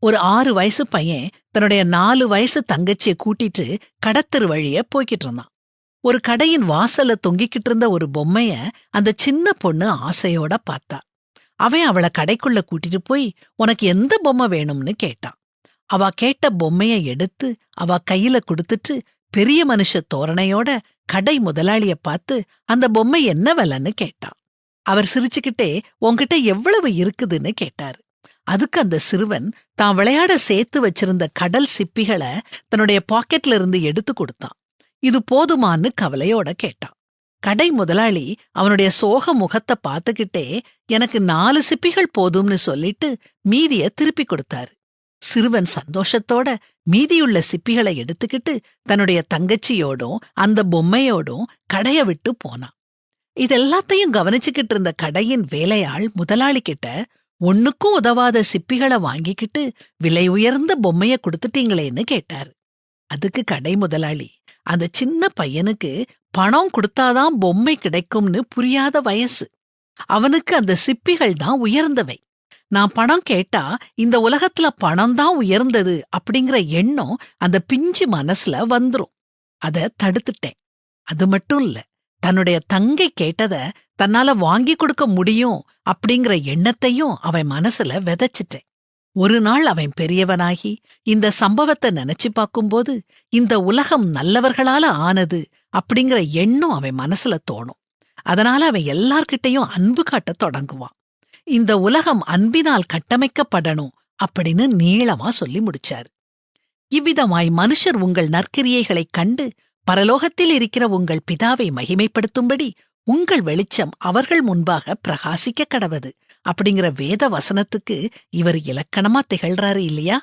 ஒரு 6 வயசு பையன் தன்னுடைய 4 வயசு தங்கச்சிய கூட்டிட்டு கடத்தெரு வழிய போய்கிட்டு இருந்தான். ஒரு கடையின் வாசல்ல தொங்கிக்கிட்டு இருந்த ஒரு பொம்மைய அந்த சின்ன பொண்ணு ஆசையோட பார்த்தா. அவன் அவள கடைக்குள்ள கூட்டிட்டு போய், உனக்கு எந்த பொம்மை வேணும்னு கேட்டான். அவ கேட்ட பொம்மைய எடுத்து அவ கையில குடுத்துட்டு, பெரிய மனுஷ தோரணையோட கடை முதலாளிய பார்த்து அந்த பொம்மை என்ன விலைன்னு கேட்டான். அவர் சிரிச்சுக்கிட்டே, உன்கிட்ட எவ்வளவு இருக்குதுன்னு கேட்டாரு. அதுக்கு அந்த சிறுவன் தான் விளையாட சேர்த்து வச்சிருந்த கடல் சிப்பிகள தன்னுடைய பாக்கெட்ல இருந்து எடுத்து கொடுத்தான். இது போதுமான்னு கவலையோட கேட்டான். கடை முதலாளி அவனுடைய சோக முகத்தை பார்த்துக்கிட்டே, எனக்கு 4 சிப்பிகள் போதும்னு சொல்லிட்டு மீதிய திருப்பி கொடுத்தாரு. சிறுவன் சந்தோஷத்தோட மீதியுள்ள சிப்பிகளை எடுத்துக்கிட்டு தன்னுடைய தங்கச்சியோடும் அந்த பொம்மையோடும் கடைய விட்டு போனான். இதெல்லாத்தையும் கவனிச்சுக்கிட்டு இருந்த கடையின் வேலையாள் முதலாளி கிட்ட, ஒண்ணுக்கும் உதவாத சிப்பிகளை வாங்கிக்கிட்டு விலை உயர்ந்த பொம்மைய கொடுத்துட்டீங்களேன்னு கேட்டாரு. அதுக்கு கடை முதலாளி, அந்த சின்ன பையனுக்கு பணம் கொடுத்தாதான் பொம்மை கிடைக்கும்னு புரியாத வயசு. அவனுக்கு அந்த சிப்பிகள் தான் உயர்ந்தவை. நான் பணம் கேட்டா இந்த உலகத்துல பணம் தான் உயர்ந்தது அப்படிங்கிற எண்ணம் அந்த பிஞ்சு மனசுல வந்துரும். அத தடுத்துட்டேன். அது மட்டும் இல்ல, தன்னுடைய தங்கை கேட்டத தன்னால வாங்கி கொடுக்க முடியும் அப்படிங்கிற எண்ணத்தையும் அவன் மனசுல விதைச்சிட்டேன். ஒரு நாள் அவன் பெரியவனாகி இந்த சம்பவத்தை நினைச்சு பார்க்கும்போது, இந்த உலகம் நல்லவர்களால ஆனது அப்படிங்கிற எண்ணம் அவன் மனசுல தோணும். அதனால அவன் எல்லார்கிட்டையும் அன்பு காட்டத் தொடங்குவான். இந்த உலகம் அன்பினால் கட்டமைக்கப்படணும் அப்படின்னு நீளமா சொல்லி முடிச்சாரு. இவ்விதமாய் மனுஷர் உங்கள் நற்கிரியைகளைக் கண்டு பரலோகத்தில் இருக்கிற உங்கள் பிதாவை மகிமைப்படுத்தும்படி உங்கள் வெளிச்சம் அவர்கள் முன்பாக பிரகாசிக்க கடவது அப்படிங்கிற வேத வசனத்துக்கு இவர் இலக்கணமா திகழ்றாரு இல்லையா?